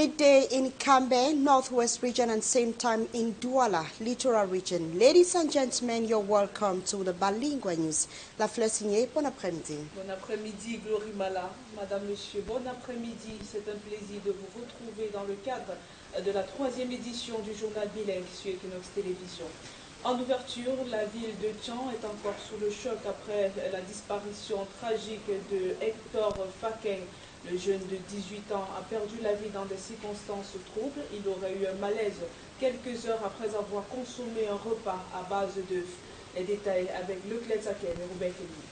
midday in Cambe, Northwest region, and same time in Douala, Littoral region. Ladies and gentlemen, you're welcome to the Bilingual News. La fleur signée, bon après-midi. Bon après-midi, Glory Mala. Madame, Monsieur, bon après-midi. C'est un plaisir de vous retrouver dans le cadre de la 3e édition du journal bilingue sur Équinoxe Télévision. En ouverture, la ville de Tchan est encore sous le choc après la disparition tragique de Hector Fakeng. Le jeune de 18 ans a perdu la vie dans des circonstances troubles. Il aurait eu un malaise quelques heures après avoir consommé un repas à base d'œufs. Les détails avec Leclerc Zaken et Robert Kelly.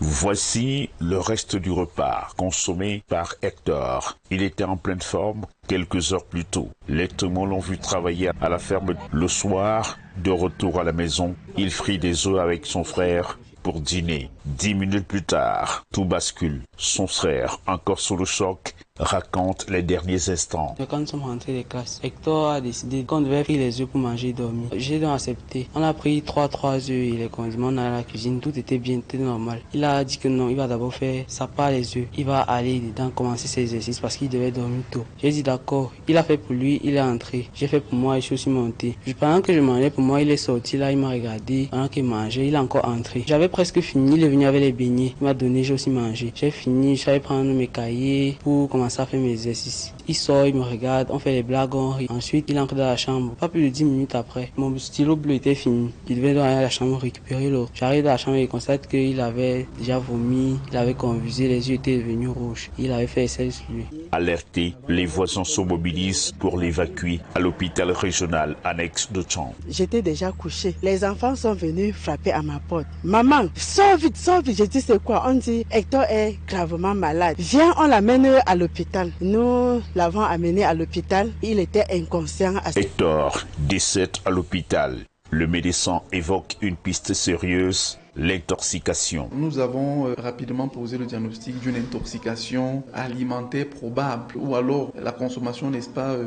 Voici le reste du repas consommé par Hector. Il était en pleine forme quelques heures plus tôt. Les témoins l'ont vu travailler à la ferme le soir. De retour à la maison, il frit des œufs avec son frère pour dîner. 10 minutes plus tard, tout bascule. Son frère, encore sous le choc, raconte les derniers instants. Quand nous sommes rentrés de classe, Hector a décidé qu'on devait frire les œufs pour manger et dormir. J'ai donc accepté. On a pris 3 œufs et les condiments dans la cuisine. Tout était bien, tout normal. Il a dit que non, il va d'abord faire sa part les œufs. Il va aller dedans commencer ses exercices parce qu'il devait dormir tôt. J'ai dit d'accord. Il a fait pour lui, il est entré. J'ai fait pour moi et je suis aussi monté. Pendant que je mangeais pour moi, il est sorti là, il m'a regardé. Pendant qu'il mangeait, il est encore entré. J'avais presque fini, il est venu avec les beignets. Il m'a donné, j'ai aussi mangé. J'ai fini, j'allais prendre mes cahiers pour commencer à faire mes exercices. Il sort, il me regarde, on fait les blagues, on rit. Ensuite, il entre dans la chambre. Pas plus de 10 minutes après, mon stylo bleu était fini. Il devait aller à la chambre récupérer l'autre. J'arrive dans la chambre et constate qu'il avait déjà vomi, il avait convulsé, les yeux étaient devenus rouges. Il avait fait essai sur lui. Alertés, les voisins se mobilisent pour l'évacuer à l'hôpital régional annexe de Tchan. J'étais déjà couché. Les enfants sont venus frapper à ma porte. Maman, sors vite, sors vite. Je dis c'est quoi? On dit Hector est gravement malade. Viens, on l'amène à l'hôpital. Nous l'avons amené à l'hôpital. Il était inconscient. Hector décède à l'hôpital. Le médecin évoque une piste sérieuse, l'intoxication. Nous avons rapidement posé le diagnostic d'une intoxication alimentaire probable ou alors la consommation, n'est-ce pas,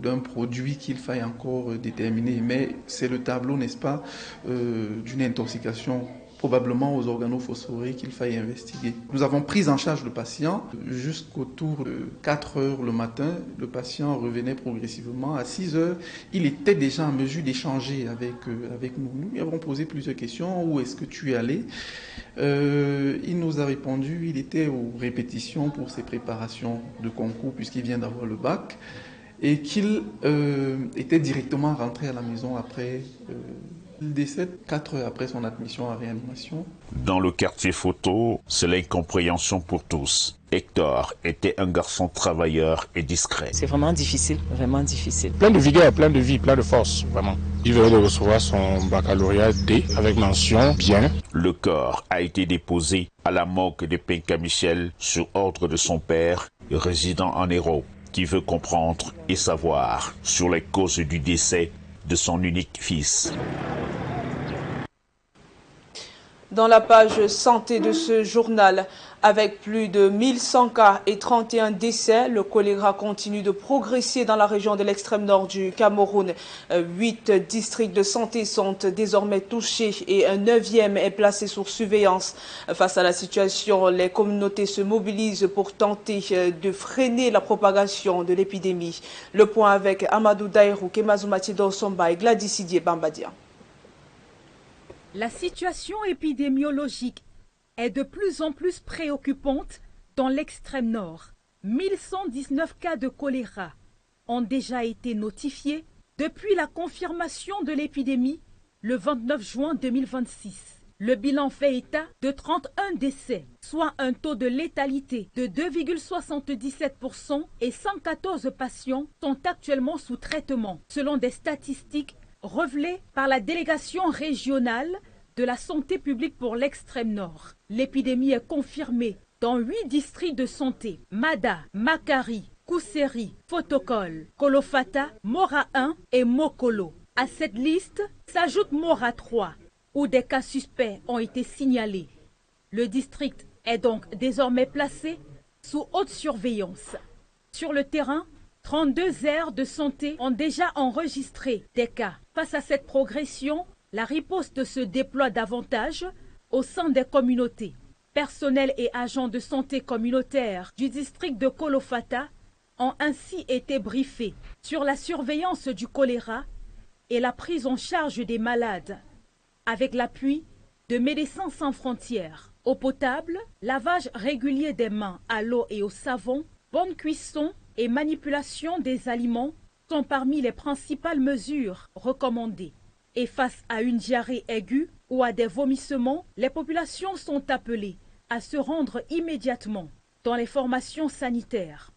d'un produit qu'il faille encore déterminer. Mais c'est le tableau, n'est-ce pas, d'une intoxication probablement aux organophosphorés qu'il faille investiguer. Nous avons pris en charge le patient jusqu'autour de 4 heures le matin. Le patient revenait progressivement. À 6 heures, il était déjà en mesure d'échanger avec nous. Nous lui avons posé plusieurs questions. Où est-ce que tu es allé? Il nous a répondu, il était aux répétitions pour ses préparations de concours puisqu'il vient d'avoir le bac et qu'il était directement rentré à la maison après... Il décède 4 heures après son admission en réanimation. Dans le quartier photo, c'est l'incompréhension pour tous. Hector était un garçon travailleur et discret. C'est vraiment difficile, vraiment difficile. Plein de vigueur, plein de vie, plein de force, vraiment. Il venait de recevoir son baccalauréat D avec mention bien. Le corps a été déposé à la morgue de Penka-Michel sur ordre de son père, résident en Hérault, qui veut comprendre et savoir sur les causes du décès de son unique fils. Dans la page santé de ce journal, avec plus de 1100 cas et 31 décès, le choléra continue de progresser dans la région de l'extrême nord du Cameroun. 8 districts de santé sont désormais touchés et un 9e est placé sous surveillance. Face à la situation, les communautés se mobilisent pour tenter de freiner la propagation de l'épidémie. Le point avec Amadou Daïrou, Kemazou Matido Somba et Gladys Sidier Bambadia. La situation épidémiologique est de plus en plus préoccupante dans l'extrême nord. 1119 cas de choléra ont déjà été notifiés depuis la confirmation de l'épidémie le 29 juin 2026. Le bilan fait état de 31 décès, soit un taux de létalité de 2,77% et 114 patients sont actuellement sous traitement, selon des statistiques révélé par la délégation régionale de la santé publique pour l'extrême nord. L'épidémie est confirmée dans 8 districts de santé: Mada, Makari, Kousseri, Fotokol, Kolofata, Mora 1 et Mokolo. À cette liste s'ajoute Mora 3, où des cas suspects ont été signalés. Le district est donc désormais placé sous haute surveillance. Sur le terrain, 32 aires de santé ont déjà enregistré des cas. Face à cette progression, la riposte se déploie davantage au sein des communautés. Personnels et agents de santé communautaire du district de Kolofata ont ainsi été briefés sur la surveillance du choléra et la prise en charge des malades, avec l'appui de Médecins sans frontières. Eau potable, lavage régulier des mains à l'eau et au savon, bonne cuisson et manipulation des aliments sont parmi les principales mesures recommandées. Et face à une diarrhée aiguë ou à des vomissements, les populations sont appelées à se rendre immédiatement dans les formations sanitaires.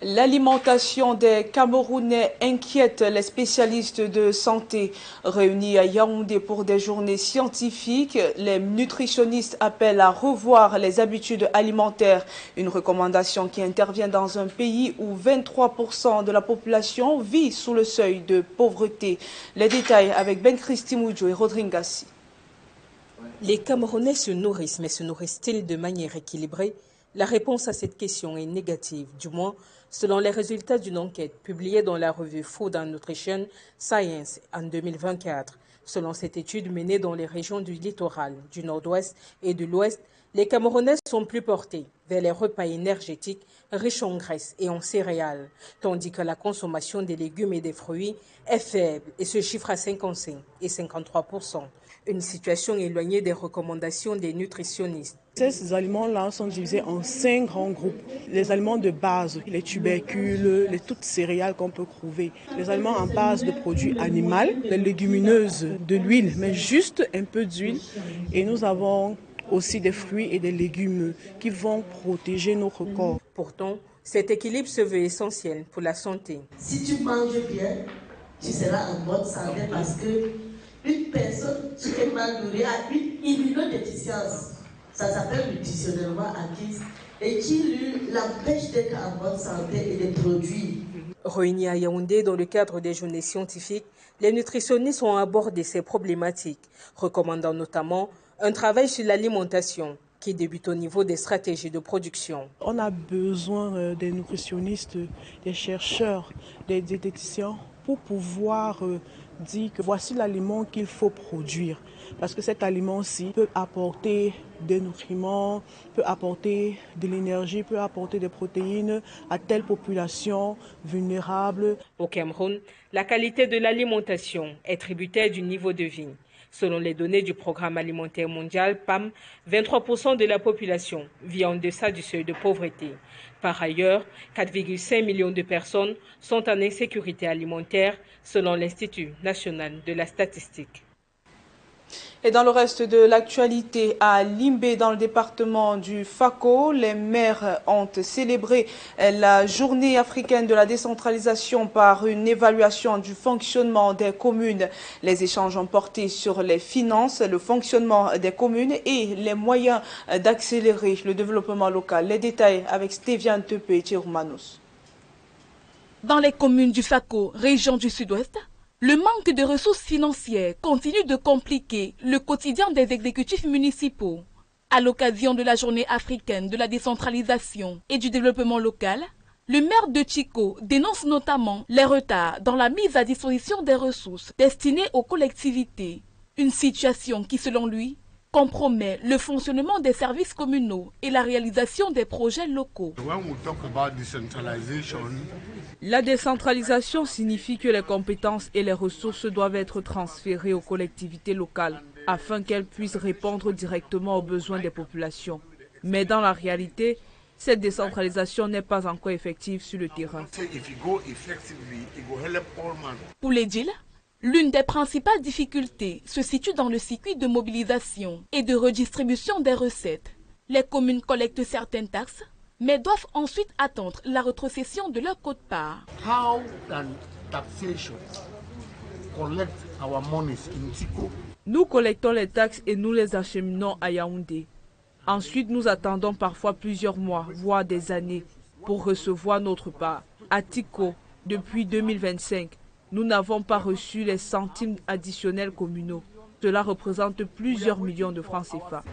L'alimentation des Camerounais inquiète les spécialistes de santé. Réunis à Yaoundé pour des journées scientifiques, les nutritionnistes appellent à revoir les habitudes alimentaires. Une recommandation qui intervient dans un pays où 23% de la population vit sous le seuil de pauvreté. Les détails avec Ben Christi Moudjo et Rodringassi. Les Camerounais se nourrissent, mais se nourrissent-ils de manière équilibrée? La réponse à cette question est négative, du moins selon les résultats d'une enquête publiée dans la revue Food and Nutrition Science en 2024. Selon cette étude menée dans les régions du littoral, du nord-ouest et de l'ouest, les Camerounais sont plus portés vers les repas énergétiques riches en graisses et en céréales, tandis que la consommation des légumes et des fruits est faible et se chiffre à 55 et 53%. Une situation éloignée des recommandations des nutritionnistes. Ces aliments-là sont divisés en 5 grands groupes. Les aliments de base, les tubercules, les toutes céréales qu'on peut trouver. Les aliments en base de produits animaux, les légumineuses, de l'huile, mais juste un peu d'huile. Et nous avons aussi des fruits et des légumes qui vont protéger notre corps. Pourtant, cet équilibre se veut essentiel pour la santé. Si tu manges bien, tu seras en bonne santé parce que une personne qui est mal nourrie a une immunodéficience. Ça s'appelle nutritionnellement acquise et qui lui l'empêche d'être en bonne santé et de produire. Réunis à Yaoundé dans le cadre des journées scientifiques, les nutritionnistes ont abordé ces problématiques, recommandant notamment un travail sur l'alimentation qui débute au niveau des stratégies de production. On a besoin des nutritionnistes, des chercheurs, des diététiciens pour pouvoir dire que voici l'aliment qu'il faut produire. Parce que cet aliment-ci peut apporter des nutriments, peut apporter de l'énergie, peut apporter des protéines à telle population vulnérable. Au Cameroun, la qualité de l'alimentation est tributaire du niveau de vie. Selon les données du Programme alimentaire mondial, PAM, 23% de la population vit en deçà du seuil de pauvreté. Par ailleurs, 4,5 millions de personnes sont en insécurité alimentaire, selon l'Institut national de la statistique. Et dans le reste de l'actualité, à Limbé, dans le département du Fako, les maires ont célébré la journée africaine de la décentralisation par une évaluation du fonctionnement des communes. Les échanges ont porté sur les finances, le fonctionnement des communes et les moyens d'accélérer le développement local. Les détails avec Stéviane Tepe et Thierry Manos. Dans les communes du Fako, région du Sud-Ouest, le manque de ressources financières continue de compliquer le quotidien des exécutifs municipaux. À l'occasion de la journée africaine de la décentralisation et du développement local, le maire de Tchiko dénonce notamment les retards dans la mise à disposition des ressources destinées aux collectivités. Une situation qui, selon lui, compromet le fonctionnement des services communaux et la réalisation des projets locaux. La décentralisation signifie que les compétences et les ressources doivent être transférées aux collectivités locales afin qu'elles puissent répondre directement aux besoins des populations. Mais dans la réalité, cette décentralisation n'est pas encore effective sur le terrain. Pour l'édile, l'une des principales difficultés se situe dans le circuit de mobilisation et de redistribution des recettes. Les communes collectent certaines taxes, mais doivent ensuite attendre la rétrocession de leur quote-part. Nous collectons les taxes et nous les acheminons à Yaoundé. Ensuite, nous attendons parfois plusieurs mois, voire des années, pour recevoir notre part. À Tiko, depuis 2025, nous n'avons pas reçu les centimes additionnels communaux. Cela représente plusieurs millions de francs CFA.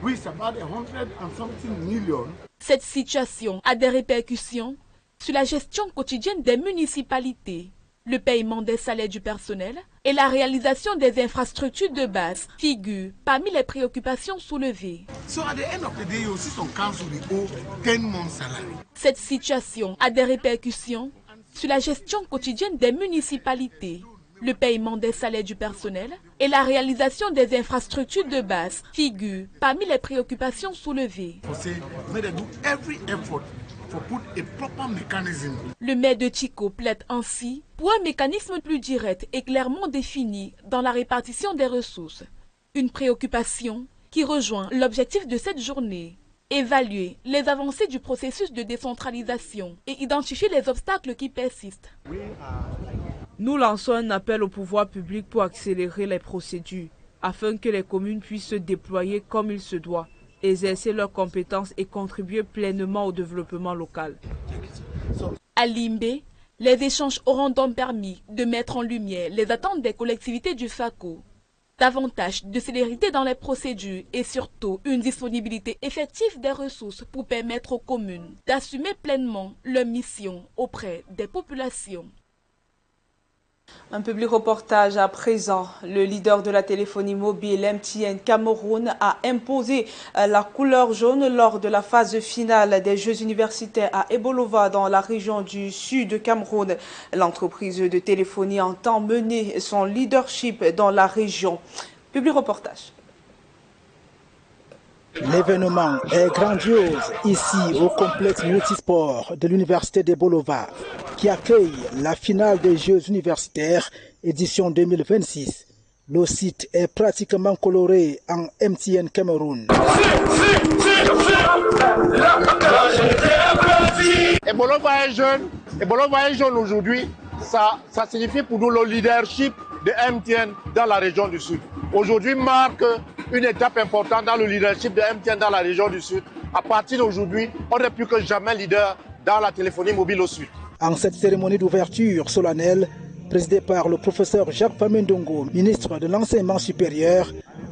Cette situation a des répercussions sur la gestion quotidienne des municipalités, le paiement des salaires du personnel et la réalisation des infrastructures de base figurent parmi les préoccupations soulevées. Cette situation a des répercussions sur la gestion quotidienne des municipalités. Le paiement des salaires du personnel et la réalisation des infrastructures de base figurent parmi les préoccupations soulevées. Le maire de Chico plaide ainsi pour un mécanisme plus direct et clairement défini dans la répartition des ressources. Une préoccupation qui rejoint l'objectif de cette journée. Évaluer les avancées du processus de décentralisation et identifier les obstacles qui persistent. Nous lançons un appel au pouvoir public pour accélérer les procédures afin que les communes puissent se déployer comme il se doit, exercer leurs compétences et contribuer pleinement au développement local. À Limbé, les échanges auront donc permis de mettre en lumière les attentes des collectivités du FACO. Davantage de célérité dans les procédures et surtout une disponibilité effective des ressources pour permettre aux communes d'assumer pleinement leur mission auprès des populations. Un public reportage à présent. Le leader de la téléphonie mobile MTN Cameroun a imposé la couleur jaune lors de la phase finale des Jeux universitaires à Ebolova dans la région du sud de Cameroun. L'entreprise de téléphonie entend mener son leadership dans la région. Public reportage. L'événement est grandiose ici au complexe multisport de l'université d'Ebolova qui accueille la finale des Jeux universitaires édition 2026. Le site est pratiquement coloré en MTN Cameroun. Ebolova est jeune aujourd'hui. Ça signifie pour nous le leadership de MTN dans la région du Sud. Aujourd'hui marque une étape importante dans le leadership de MTN dans la région du Sud. À partir d'aujourd'hui, on n'est plus que jamais leader dans la téléphonie mobile au Sud. En cette cérémonie d'ouverture solennelle, présidée par le professeur Jacques Famendongo, ministre de l'Enseignement supérieur,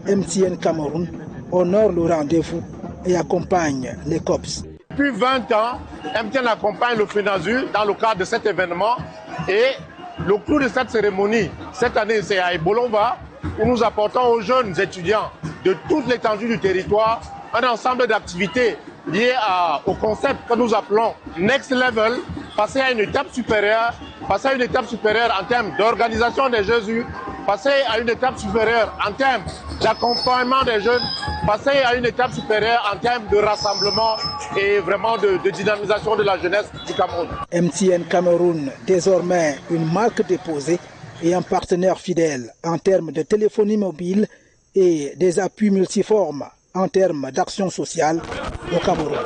MTN Cameroun honore le rendez-vous et accompagne les COPS. Depuis 20 ans, MTN accompagne le FENASU dans le cadre de cet événement et le clou de cette cérémonie, cette année, c'est à Ebolova, où nous apportons aux jeunes étudiants de toute l'étendue du territoire un ensemble d'activités liées au concept que nous appelons Next Level, passer à une étape supérieure en termes d'organisation des Jeux, passer à une étape supérieure en termes d'accompagnement des jeunes, passer à une étape supérieure en termes de rassemblement et vraiment de dynamisation de la jeunesse du Cameroun. MTN Cameroun, désormais une marque déposée et un partenaire fidèle en termes de téléphonie mobile et des appuis multiformes en termes d'action sociale au Cameroun.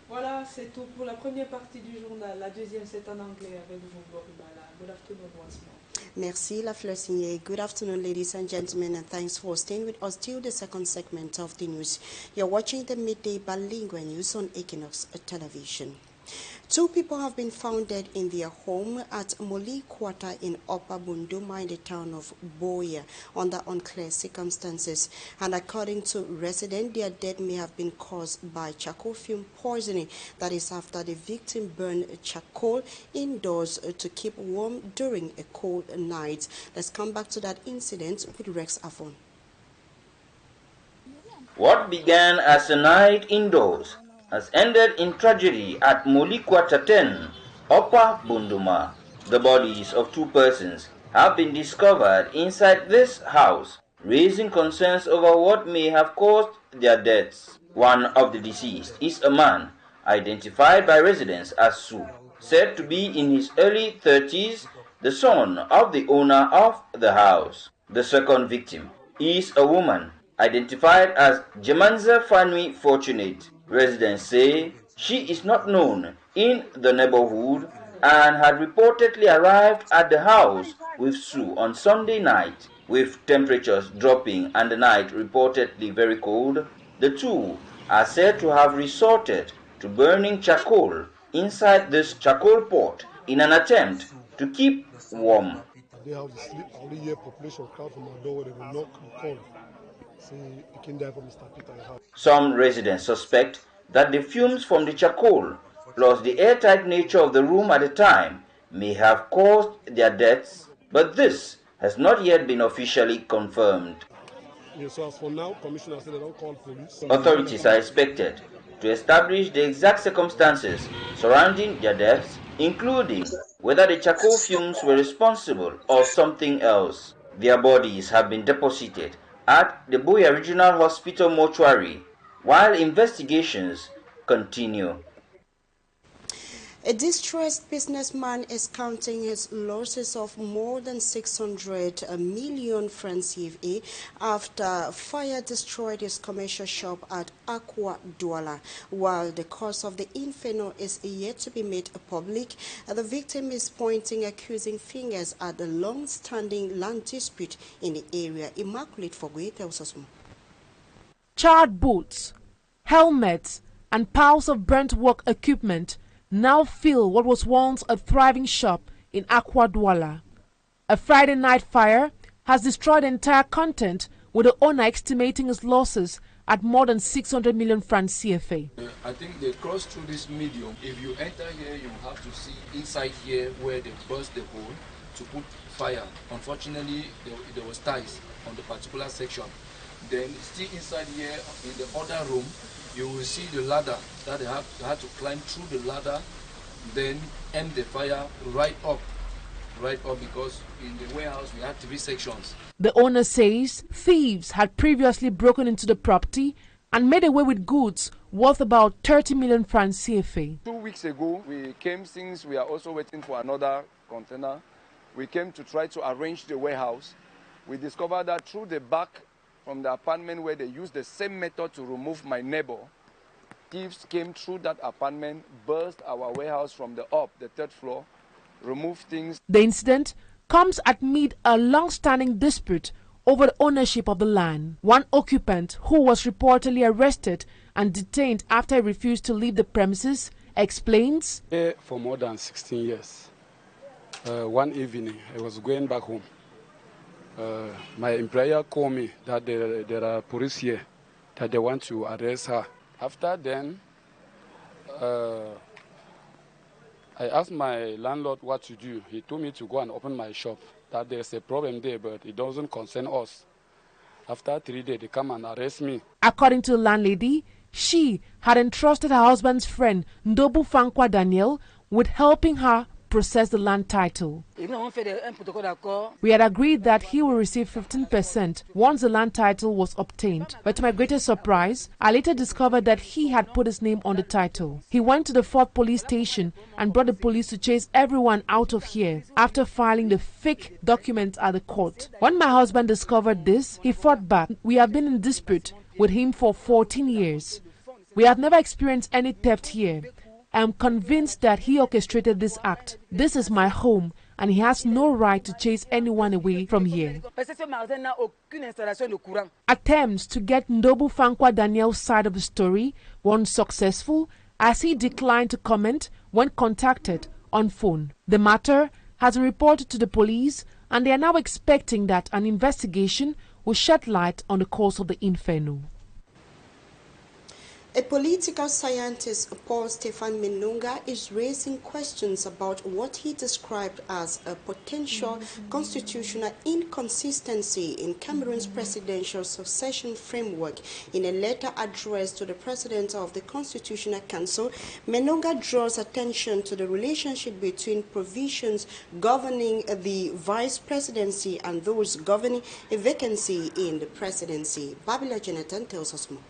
Voilà, c'est tout pour la première partie du journal. La deuxième, c'est en anglais avec vous, Boya. Good afternoon once more. Merci, La Fleur Signée. Good afternoon, ladies and gentlemen, and thanks for staying with us till the second segment of the news. You're watching the midday bilingual news on Équinoxe television. 2 people have been found dead in their home at Moli Quarter in Upper Bunduma in the town of Boya under unclear circumstances. And according to residents, their death may have been caused by charcoal fume poisoning. That is after the victim burned charcoal indoors to keep warm during a cold night. Let's come back to that incident with Rex Afon. What began as a night indoors has ended in tragedy at Molikwata 10, Upper Bunduma. The bodies of 2 persons have been discovered inside this house, raising concerns over what may have caused their deaths. One of the deceased is a man identified by residents as Su, said to be in his early 30s, the son of the owner of the house. The second victim is a woman identified as Jemanza Fanui Fortunate. Residents say she is not known in the neighborhood and had reportedly arrived at the house with Sue on Sunday night. With temperatures dropping and the night reportedly very cold, the two are said to have resorted to burning charcoal inside this charcoal pot in an attempt to keep warm. They have to sleep only here, population come from my door, they will knock and call. Some residents suspect that the fumes from the charcoal plus the airtight nature of the room at the time may have caused their deaths, but this has not yet been officially confirmed. Yeah, so as for now, Commissioner said they don't call police. Authorities are expected to establish the exact circumstances surrounding their deaths, including whether the charcoal fumes were responsible or something else. Their bodies have been deposited at the Boya Regional Hospital mortuary while investigations continue. A distressed businessman is counting his losses of more than 600 million francs CFA after fire destroyed his commercial shop at Août. While the cause of the inferno is yet to be made public, the victim is pointing accusing fingers at the long-standing land dispute in the area. Immaculate Fogwe tells us more. Charred boots, helmets, and piles of burnt work equipment now fill what was once a thriving shop in Août. A Friday night fire has destroyed the entire content, with the owner estimating his losses at more than 600 million francs CFA. I think they cross through this medium. If you enter here, you have to see inside here where they burst the hole to put fire. Unfortunately, there was ties on the particular section. Then still inside here, in the other room, you will see the ladder that they had to climb through the ladder, then end the fire right up because in the warehouse we had 3 sections. The owner says thieves had previously broken into the property and made away with goods worth about 30 million francs CFA. 2 weeks ago, we came, since we are also waiting for another container, we came to try to arrange the warehouse. We discovered that through the back from the apartment where they used the same method to remove my neighbor, thieves came through that apartment, burst our warehouse from the 3rd floor, removed things. The incident comes amid a long-standing dispute over the ownership of the land. One occupant, who was reportedly arrested and detained after he refused to leave the premises, explains. For more than 16 years. One evening, I was going back home. My employer called me that there are police here, that they want to arrest her. After then, I asked my landlord what to do. He told me to go and open my shop, that there's a problem there, but it doesn't concern us. After 3 days, they come and arrest me. According to the landlady, she had entrusted her husband's friend, Ndobu Fankwa Daniel, with helping her process the land title. We had agreed that he will receive 15% once the land title was obtained. But to my greatest surprise, I later discovered that he had put his name on the title. He went to the 4th police station and brought the police to chase everyone out of here after filing the fake documents at the court. When my husband discovered this, he fought back. We have been in dispute with him for 14 years. We have never experienced any theft here. I am convinced that he orchestrated this act. This is my home, and he has no right to chase anyone away from here. Attempts to get Ndobu Fankwa Daniel's side of the story were unsuccessful, as he declined to comment when contacted on phone. The matter has been reported to the police, and they are now expecting that an investigation will shed light on the cause of the inferno. A political scientist, Paul Stefan Menunga, is raising questions about what he described as a potential constitutional inconsistency in Cameroon's presidential succession framework. In a letter addressed to the president of the Constitutional Council, Menunga draws attention to the relationship between provisions governing the vice presidency and those governing a vacancy in the presidency. Babila Jonathan tells us more.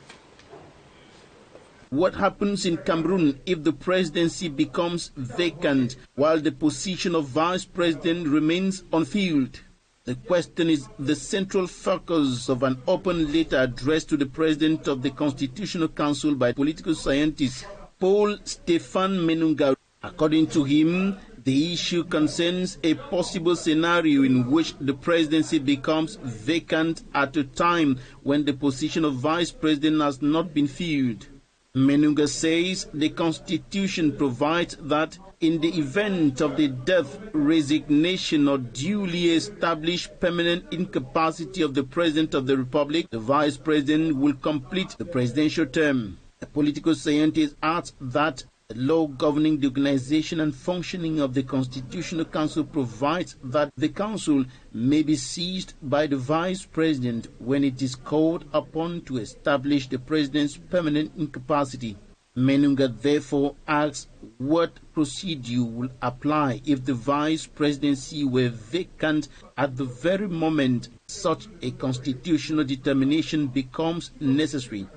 What happens in Cameroon if the presidency becomes vacant while the position of vice president remains unfilled? The question is the central focus of an open letter addressed to the president of the Constitutional Council by political scientist Paul Stefan Menunga. According to him, the issue concerns a possible scenario in which the presidency becomes vacant at a time when the position of vice president has not been filled. Menunga says the Constitution provides that in the event of the death, resignation, or duly established permanent incapacity of the President of the Republic, the Vice President will complete the presidential term. The political scientist adds that The law governing the organization and functioning of the Constitutional Council provides that the council may be seized by the Vice President when it is called upon to establish the President's permanent incapacity. Menunga therefore asks what procedure will apply if the Vice Presidency were vacant at the very moment such a constitutional determination becomes necessary.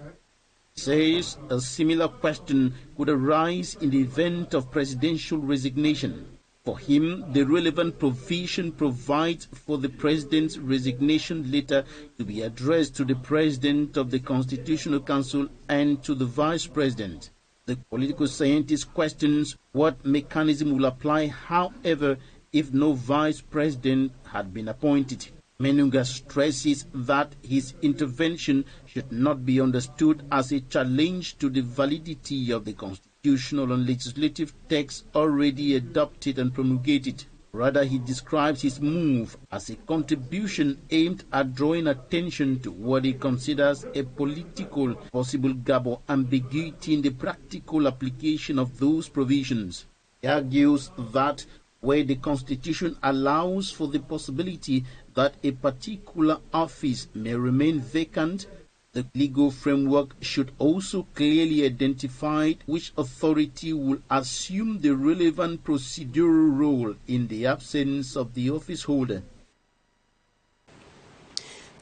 Says a similar question could arise in the event of presidential resignation. For him, the relevant provision provides for the President's resignation letter to be addressed to the President of the Constitutional Council and to the Vice President. The political scientist questions what mechanism will apply, however, if no Vice President had been appointed. Menunga stresses that his intervention should not be understood as a challenge to the validity of the constitutional and legislative texts already adopted and promulgated. Rather, he describes his move as a contribution aimed at drawing attention to what he considers a political possible gap or ambiguity in the practical application of those provisions. He argues that where the Constitution allows for the possibility that a particular office may remain vacant, the legal framework should also clearly identify which authority will assume the relevant procedural role in the absence of the office holder.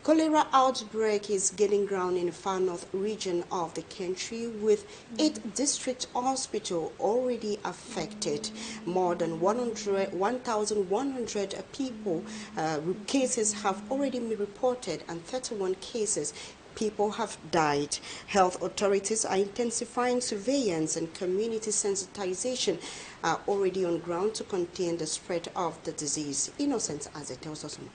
Cholera outbreak is gaining ground in the far north region of the country, with 8 district hospitals already affected. More than 1,100 people cases have already been reported, and 31 cases people have died. Health authorities are intensifying surveillance, and community sensitization are already on ground to contain the spread of the disease. Innocent as it tells us more.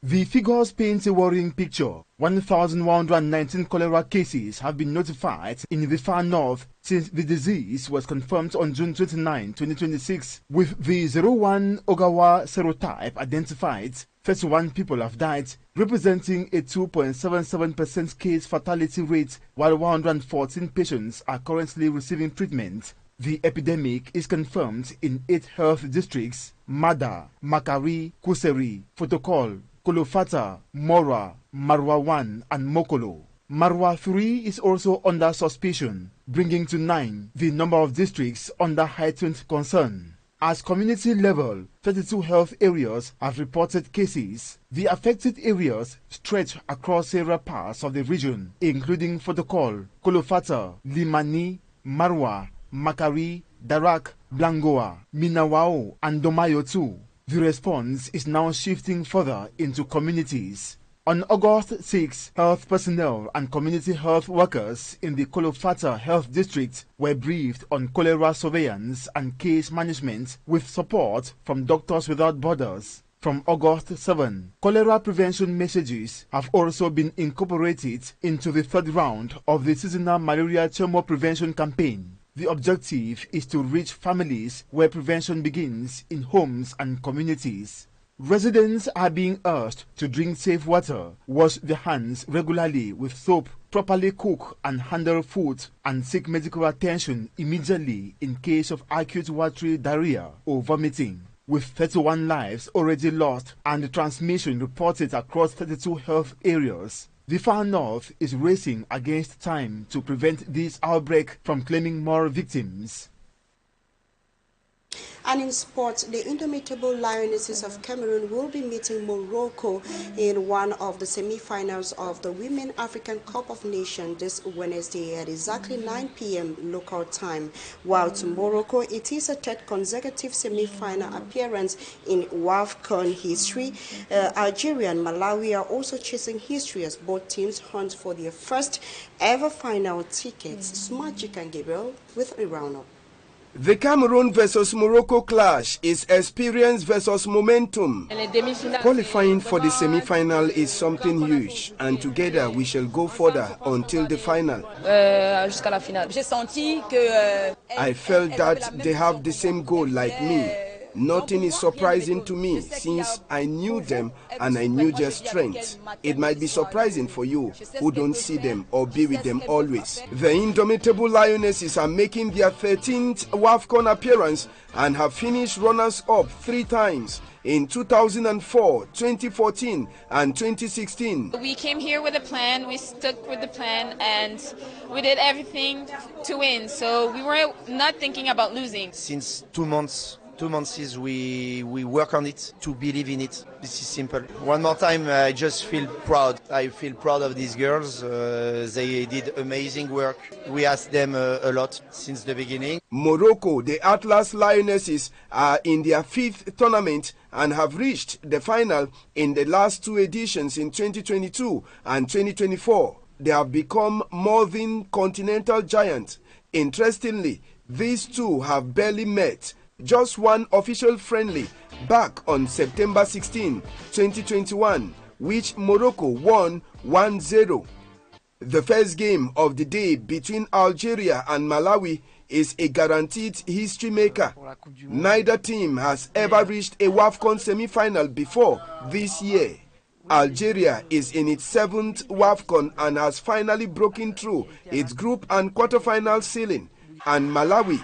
The figures paint a worrying picture. 1,119 cholera cases have been notified in the far north since the disease was confirmed on June 29, 2026. With the 01 Ogawa serotype identified, 31 people have died, representing a 2.77% case fatality rate, while 114 patients are currently receiving treatment. The epidemic is confirmed in 8 health districts: Mada, Makari, Kuseri, Fotokol, Kolofata, Mora, Marwa 1 and Mokolo. Marwa 3 is also under suspicion, bringing to 9 the number of districts under heightened concern. At community level, 32 health areas have reported cases. The affected areas stretch across several parts of the region, including Fotokol, Kolofata, Limani, Marwa, Makari, Darak, Blangoa, Minawao and Domayo 2. The response is now shifting further into communities. On August 6, health personnel and community health workers in the Kolofata Health District were briefed on cholera surveillance and case management with support from Doctors Without Borders. From August 7, cholera prevention messages have also been incorporated into the 3rd round of the seasonal malaria tumor prevention campaign. The objective is to reach families where prevention begins in homes and communities. Residents are being urged to drink safe water, wash their hands regularly with soap, properly cook and handle food, and seek medical attention immediately in case of acute watery diarrhea or vomiting. With 31 lives already lost and the transmission reported across 32 health areas, the far north is racing against time to prevent this outbreak from claiming more victims. And in sports, the indomitable Lionesses of Cameroon will be meeting Morocco in one of the semi-finals of the Women African Cup of Nations this Wednesday at exactly 9 p.m. local time. While to Morocco, it is a 3rd consecutive semi-final appearance in WAFCON history. Algeria and Malawi are also chasing history as both teams hunt for their first ever final tickets. Smagic and Gabriel with a roundup. The Cameroon versus Morocco clash is experience versus momentum. Qualifying for the semi-final is something huge, and together we shall go further until the final. I felt that they have the same goal like me. Nothing is surprising to me since I knew them and I knew their strength. It might be surprising for you who don't see them or be with them always. The indomitable Lionesses are making their 13th WAFCON appearance and have finished runners-up 3 times in 2004, 2014 and 2016. We came here with a plan, we stuck with the plan, and we did everything to win. So we were not thinking about losing. Since 2 months we work on it to believe in it. This is simple. One more time, I just feel proud. I feel proud of these girls. They did amazing work. We asked them a lot since the beginning. Morocco, the Atlas Lionesses, are in their 5th tournament and have reached the final in the last 2 editions in 2022 and 2024. They have become more than continental giants. Interestingly, these two have barely met. Just one official friendly back on September 16, 2021, which Morocco won 1-0. The first game of the day between Algeria and Malawi is a guaranteed history maker. Neither team has ever reached a WAFCON semi-final before this year. Algeria is in its 7th WAFCON and has finally broken through its group and quarter-final ceiling. And Malawi,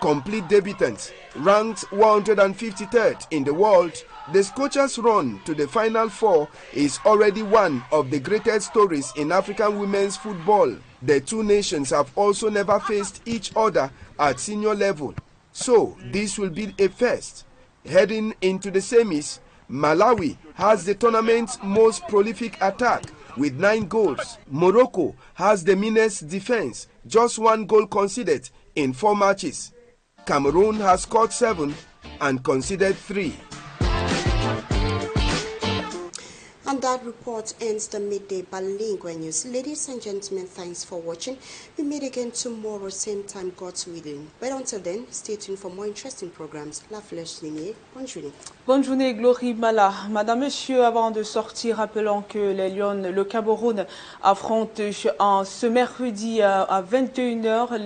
complete debutants, ranked 153rd in the world, the Scorchers' run to the Final Four is already one of the greatest stories in African women's football. The two nations have also never faced each other at senior level, so this will be a first. Heading into the semis, Malawi has the tournament's most prolific attack with 9 goals. Morocco has the meanest defense, just 1 goal conceded in 4 matches. Cameroon has scored 7 and conceded 3. And that report ends the midday bilingual news. Ladies and gentlemen, thanks for watching. We meet again tomorrow, same time, God's willing. But until then, stay tuned for more interesting programs. La Flèche Lignée, bonne journée. Bonne journée, Glory Mala. Madame, Monsieur, avant de sortir, rappelons que les Lions, le Cameroun, affrontent ce mercredi à 21h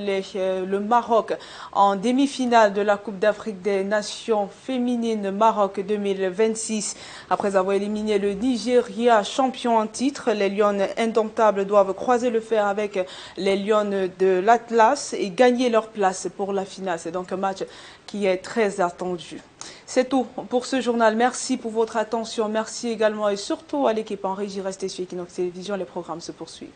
le Maroc en demi-finale de la Coupe d'Afrique des Nations féminines Maroc 2026. Après avoir éliminé le Nigeria, champion en titre, les Lions indomptables doivent croiser le fer avec les Lions de l'Atlas et gagner leur place pour la finale. C'est donc un match qui est très attendu. C'est tout pour ce journal. Merci pour votre attention. Merci également et surtout à l'équipe en régie. Restez sur Équinoxe Télévision. Les programmes se poursuivent.